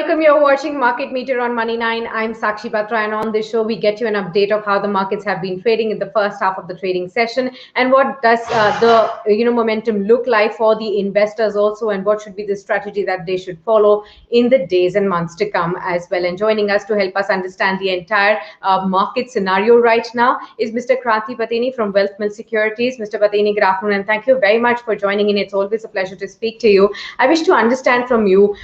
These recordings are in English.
welcome. You're watching Market Meter on Money 9. I'm Sakshi Batra, and on this show, we get you an update of how the markets have been trading in the first half of the trading session, and what does the momentum look like for the investors also, and what should be the strategy that they should follow in the days and months to come as well. And joining us to help us understand the entire market scenario right now is Mr. Kranti Pateni from Wealth Mill Securities. Mr. Pateni, good afternoon, and thank you very much for joining in. It's always a pleasure to speak to you. I wish to understand from you.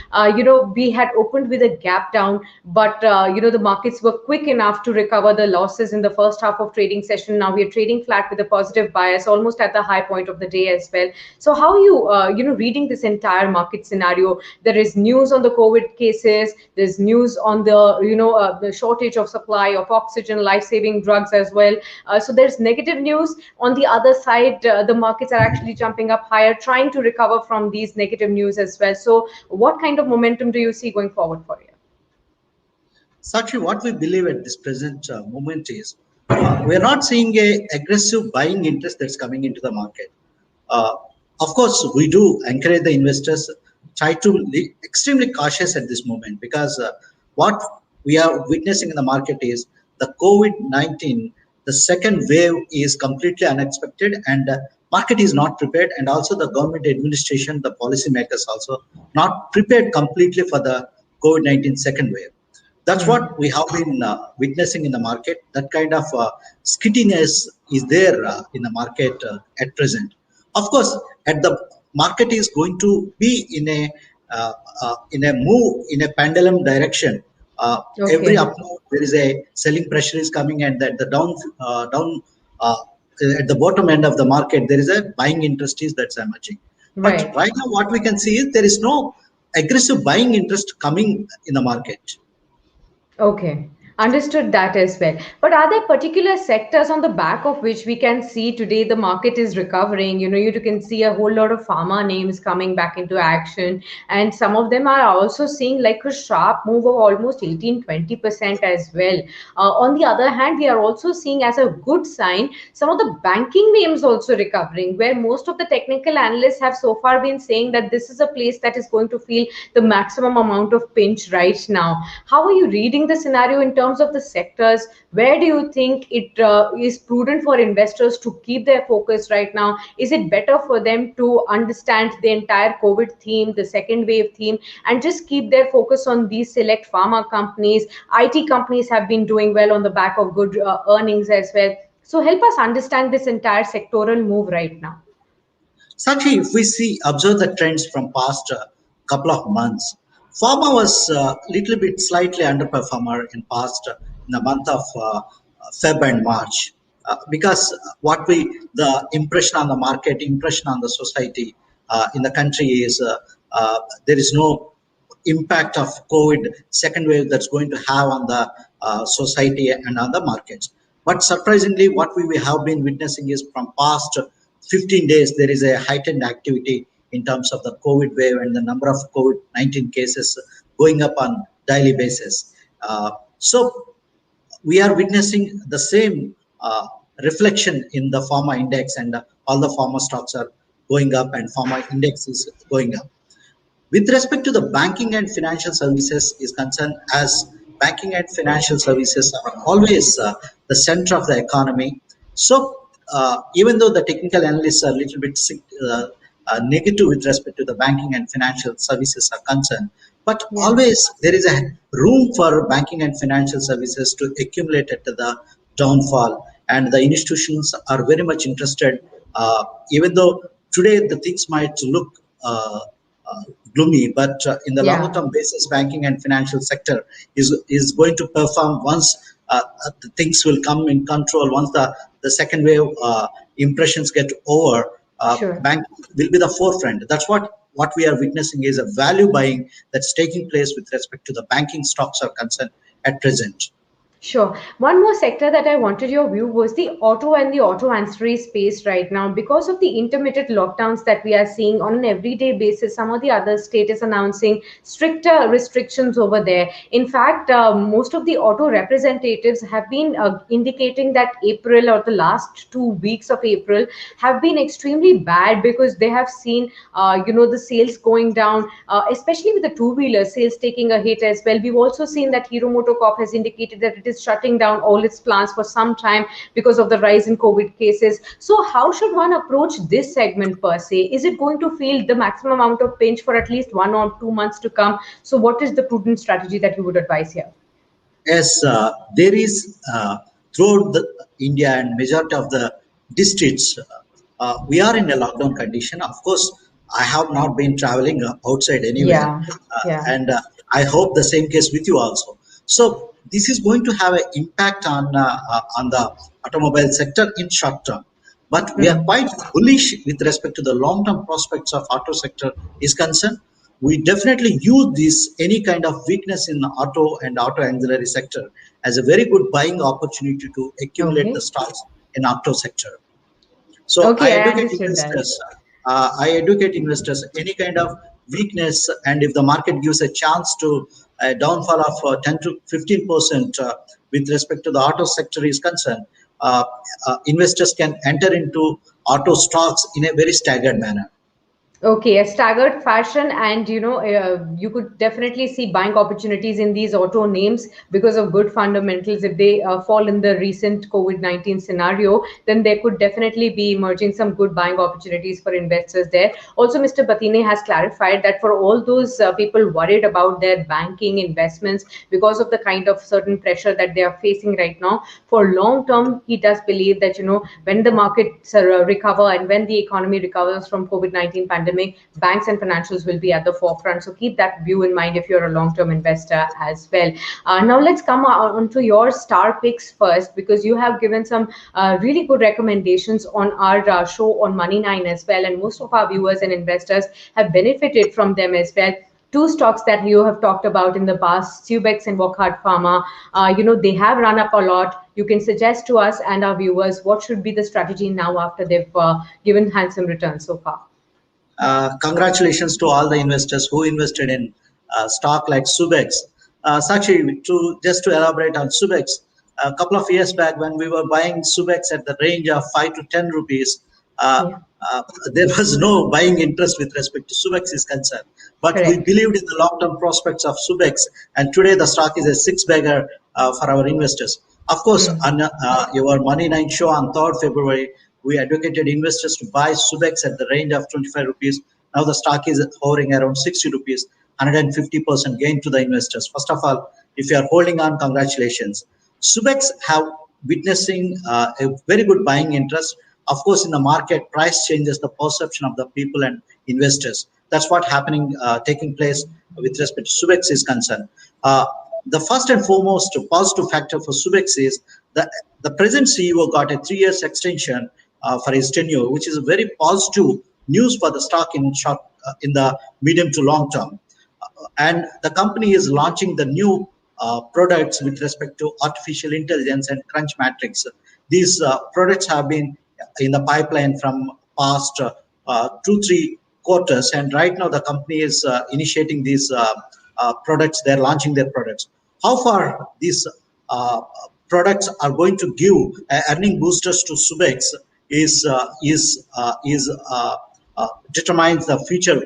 We had opened with a gap down, but the markets were quick enough to recover the losses in the first half of trading session. Now we are trading flat with a positive bias, almost at the high point of the day as well. So how are you reading this entire market scenario? There is news on the COVID cases. There's news on the shortage of supply of oxygen, life-saving drugs as well. So there's negative news. On the other side, the markets are actually jumping up higher, trying to recover from these negative news as well. So what kind of momentum do you see going forward for you? Sakshi, what we believe at this present moment is we're not seeing a aggressive buying interest that's coming into the market. Of course, we do encourage the investors try to be extremely cautious at this moment, because what we are witnessing in the market is the COVID-19, the second wave is completely unexpected, and market is not prepared, and also the government administration, the policymakers also not prepared completely for the COVID-19 second wave. That's what we have been witnessing in the market. That kind of skittiness is there in the market at present. Of course, at the market is going to be in a move in a pendulum direction. Every up move, there is a selling pressure is coming, and that the down at the bottom end of the market, there is a buying interest that's emerging. Right. But right now, what we can see is there is no aggressive buying interest coming in the market. Okay, understood that as well. But are there particular sectors on the back of which we can see today the market is recovering? You can see a whole lot of pharma names coming back into action, and some of them are also seeing like a sharp move of almost 18-20% as well. On the other hand, we are also seeing as a good sign some of the banking names also recovering, where most of the technical analysts have so far been saying that this is a place that is going to feel the maximum amount of pinch right now. How are you reading the scenario in terms of the sectors? Where do you think it is prudent for investors to keep their focus right now? Is it better for them to understand the entire COVID theme, the second wave theme, and just keep their focus on these select pharma companies? IT companies have been doing well on the back of good earnings as well. So help us understand this entire sectoral move right now. Sakshi, if we observe the trends from past couple of months, pharma was little bit slightly underperformer in the month of Feb and March, because the impression on the market, impression on the society in the country is there is no impact of COVID second wave that's going to have on the society and on the markets. But surprisingly, what we have been witnessing is from past 15 days, there is a heightened activity in terms of the COVID wave and the number of COVID-19 cases going up on daily basis. So we are witnessing the same reflection in the pharma index, and all the pharma stocks are going up and pharma index is going up. With respect to the banking and financial services is concerned, as banking and financial services are always the center of the economy. So even though the technical analysts are a little bit negative with respect to the banking and financial services are concerned, but always there is a room for banking and financial services to accumulate at the downfall, and the institutions are very much interested, even though today the things might look gloomy, but in the longer term basis, banking and financial sector is going to perform once the things will come in control. Once the second wave impressions get over, bank will be the forefront. That's what we are witnessing is a value buying that's taking place with respect to the banking stocks are concerned at present. Sure. One more sector that I wanted your view was the auto and the auto ancillary space right now. Because of the intermittent lockdowns that we are seeing on an everyday basis, some of the other state is announcing stricter restrictions over there. In fact, most of the auto representatives have been indicating that April or the last 2 weeks of April have been extremely bad because they have seen, the sales going down, especially with the two-wheeler sales taking a hit as well. We've also seen that Hero MotoCorp has indicated that it is shutting down all its plants for some time because of the rise in COVID cases. So, how should one approach this segment per se? Is it going to feel the maximum amount of pinch for at least 1 or 2 months to come? So, what is the prudent strategy that you would advise here? Yes, there is throughout India and majority of the districts, we are in a lockdown condition. Of course, I have not been traveling outside anywhere, Yeah, yeah. and I hope the same case with you also. So this is going to have an impact on the automobile sector in short term. But we are Hmm. quite bullish with respect to the long-term prospects of auto sector is concerned. We definitely use this any kind of weakness in the auto and auto ancillary sector as a very good buying opportunity to accumulate the Okay. stocks in auto sector. So Okay, I understood that. I educate investors any kind of weakness, and if the market gives a chance to a downfall of 10 to 15% with respect to the auto sector is concerned, uh, investors can enter into auto stocks in a very staggered manner. Okay, a staggered fashion, and you could definitely see buying opportunities in these auto names because of good fundamentals. If they fall in the recent COVID-19 scenario, then there could definitely be emerging some good buying opportunities for investors there. Also, Mr. Batine has clarified that for all those people worried about their banking investments because of the kind of certain pressure that they are facing right now, for long term, he does believe that when the markets recover and when the economy recovers from COVID-19 pandemic, banks and financials will be at the forefront. So keep that view in mind if you're a long-term investor as well. Now let's come on to your star picks first, because you have given some really good recommendations on our show on Money Nine as well, and most of our viewers and investors have benefited from them as well. Two stocks that you have talked about in the past, Subex and Wockhardt Pharma, they have run up a lot. You can suggest to us and our viewers what should be the strategy now after they've given handsome returns so far. Congratulations to all the investors who invested in stock like Subex. Sakshi, to elaborate on Subex, a couple of years back when we were buying Subex at the range of 5 to 10 rupees, uh, Yeah, uh, there was no buying interest with respect to Subex is concerned. But we correct. believed in the long-term prospects of Subex, and today the stock is a six-bagger for our investors. Of course, Hmm. on your Money Nine show on 3rd February, we advocated investors to buy Subex at the range of 25 rupees. Now the stock is hovering around 60 rupees, 150% gain to the investors. First of all, if you are holding on, congratulations. Subex have witnessing a very good buying interest. Of course, in the market, price changes the perception of the people and investors. That's what happening, taking place with respect to Subex is concerned. The first and foremost positive factor for Subex is the present CEO got a 3 years extension for his tenure, which is a very positive news for the stock in the medium to long term. And the company is launching the new products with respect to artificial intelligence and Crunch Matrix. These products have been in the pipeline from past 2 3 quarters, and right now the company is initiating these products. They're launching their products. How far these uh, products are going to give earning boosters to Subex determines the future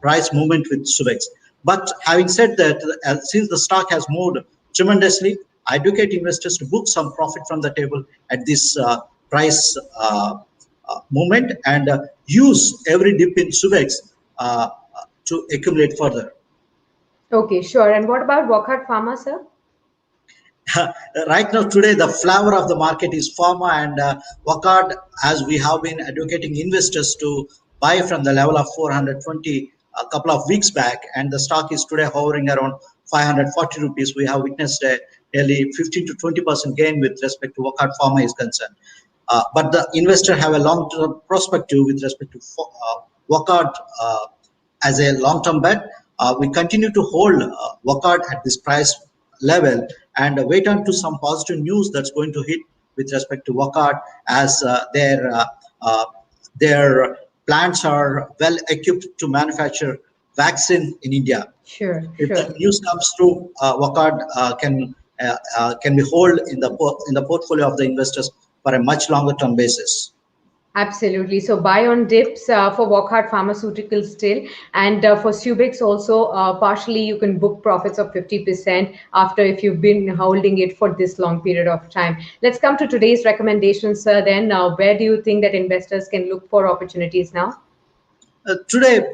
price movement with Subex. But having said that, since the stock has moved tremendously, I educate investors to book some profit from the table at this price movement, and use every dip in Subex to accumulate further. Okay, sure. And what about Wockhardt Pharma, sir? Right now, today, the flavor of the market is pharma and Wakard, as we have been educating investors to buy from the level of 420 a couple of weeks back, and the stock is today hovering around 540 rupees. We have witnessed a nearly 15 to 20% gain with respect to Wakard Pharma is concerned. But the investor have a long-term perspective with respect to Wakard as a long-term bet. We continue to hold Wakard at this price level and wait on to some positive news that's going to hit with respect to Wockhardt as uh, their plants are well equipped to manufacture vaccine in India. Sure, If sure. that news comes through, Wockhardt can be held in the portfolio of the investors for a much longer term basis. Absolutely. So buy on dips for Wockhardt Pharmaceuticals still, and for Subix also partially you can book profits of 50% after if you've been holding it for this long period of time. Let's come to today's recommendations, sir. Then, where do you think that investors can look for opportunities now? Today,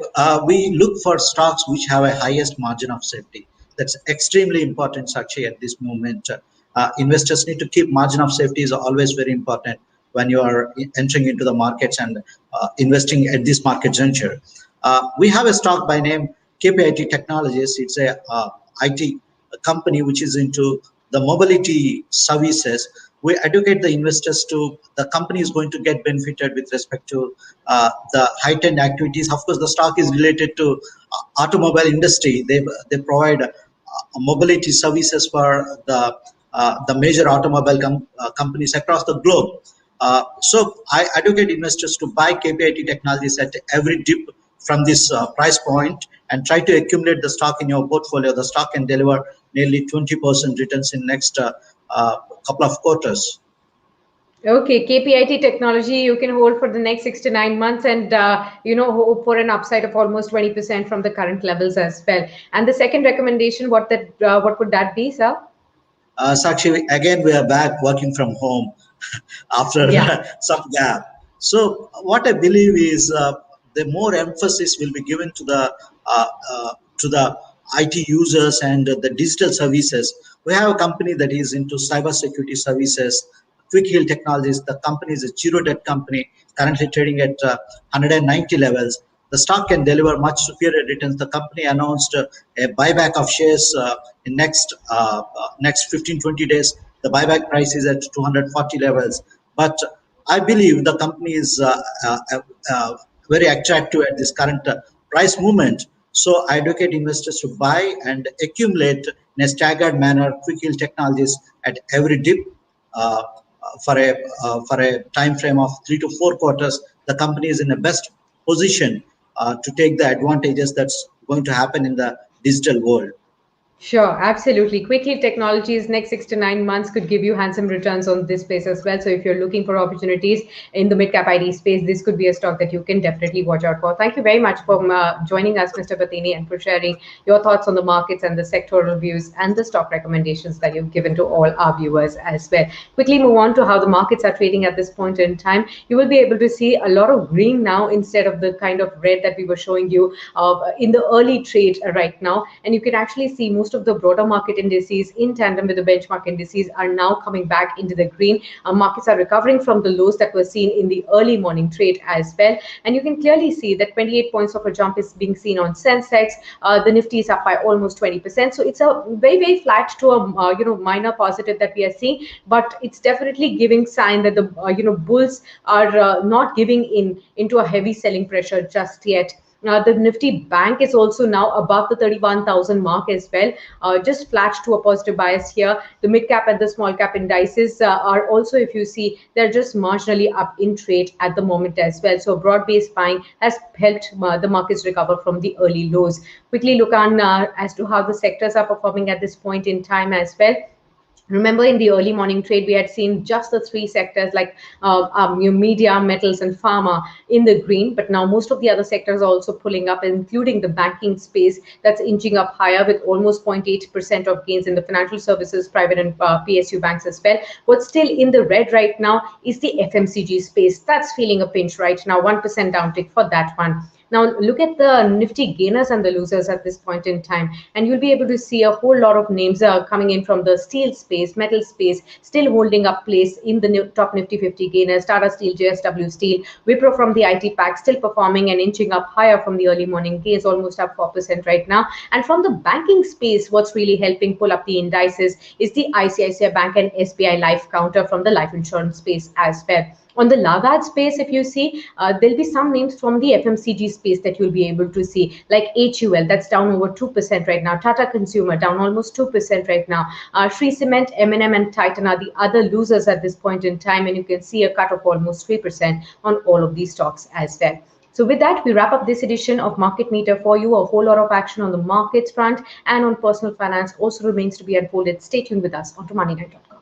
we look for stocks which have a highest margin of safety. That's extremely important, Sakshi, at this moment. Investors need to keep margin of safety is always very important when you are entering into the markets and investing at this market juncture. We have a stock by name KPIT Technologies. It's a IT company which is into the mobility services. We educate the investors to the company is going to get benefited with respect to the heightened activities. Of course, the stock is related to automobile industry. They provide mobility services for the major automobile companies across the globe. So I advocate investors to buy KPIT Technologies at every dip from this price point and try to accumulate the stock in your portfolio. The stock can deliver nearly 20% returns in next couple of quarters. Okay, KPIT technology you can hold for the next 6 to 9 months, and hope for an upside of almost 20% from the current levels as well. And the second recommendation, what would that be, sir? Sakshi, again, we are back working from home after Yeah. some gap. So, what I believe is the more emphasis will be given to the IT users and the digital services. We have a company that is into cybersecurity services. Quick Heal Technologies, the company is a zero debt company, currently trading at 190 levels. The stock can deliver much superior returns. The company announced a buyback of shares in next 15-20 days. The buyback price is at 240 levels. But I believe the company is very attractive at this current price movement. So I advocate investors to buy and accumulate in a staggered manner Quick Heal Technologies at every dip. Uh, for a time frame of 3 to 4 quarters, the company is in the best position to take the advantages that's going to happen in the digital world. Sure, absolutely. Quickly, technologies next 6 to 9 months could give you handsome returns on this space as well. So, if you're looking for opportunities in the mid cap ID space, this could be a stock that you can definitely watch out for. Thank you very much for joining us, Mr. Batini, and for sharing your thoughts on the markets and the sectoral views and the stock recommendations that you've given to all our viewers as well. Quickly move on to how the markets are trading at this point in time. You will be able to see a lot of green now instead of the kind of red that we were showing you in the early trade right now, and you can actually see most of the broader market indices in tandem with the benchmark indices are now coming back into the green. Markets are recovering from the lows that were seen in the early morning trade as well, and you can clearly see that 28 points of a jump is being seen on Sensex. The Nifty is up by almost 20%, so it's a very flat to a minor positive that we are seeing, but it's definitely giving sign that the bulls are not giving into a heavy selling pressure just yet. The Nifty Bank is also now above the 31,000 mark as well, just flat to a positive bias here. The mid cap and the small cap indices are also, if you see, they're just marginally up in trade at the moment as well. So broad based buying has helped the markets recover from the early lows. Quickly look on as to how the sectors are performing at this point in time as well. Remember, in the early morning trade, we had seen just the three sectors like media, metals, and pharma in the green. But now most of the other sectors are also pulling up, including the banking space that's inching up higher with almost 0.8% of gains in the financial services, private and PSU banks as well. What's still in the red right now is the FMCG space. That's feeling a pinch right now, 1% downtick for that one. Now look at the Nifty gainers and the losers at this point in time, and you'll be able to see a whole lot of names coming in from the steel space, metal space, still holding up place in the top Nifty 50 gainers. Tata Steel, JSW Steel, Wipro from the IT pack still performing and inching up higher from the early morning gains, almost up 4% right now. And from the banking space, what's really helping pull up the indices is the ICICI Bank and SBI Life counter from the life insurance space as well. On the Lagarde space, if you see, there'll be some names from the FMCG space that you'll be able to see, like HUL, that's down over 2% right now. Tata Consumer down almost 2% right now. Shree Cement, M&M, and Titan are the other losers at this point in time, and you can see a cut of almost 3% on all of these stocks as well. So with that, we wrap up this edition of Market Meter for you. A whole lot of action on the markets front and on personal finance also remains to be unfolded. Stay tuned with us on to Money9.com.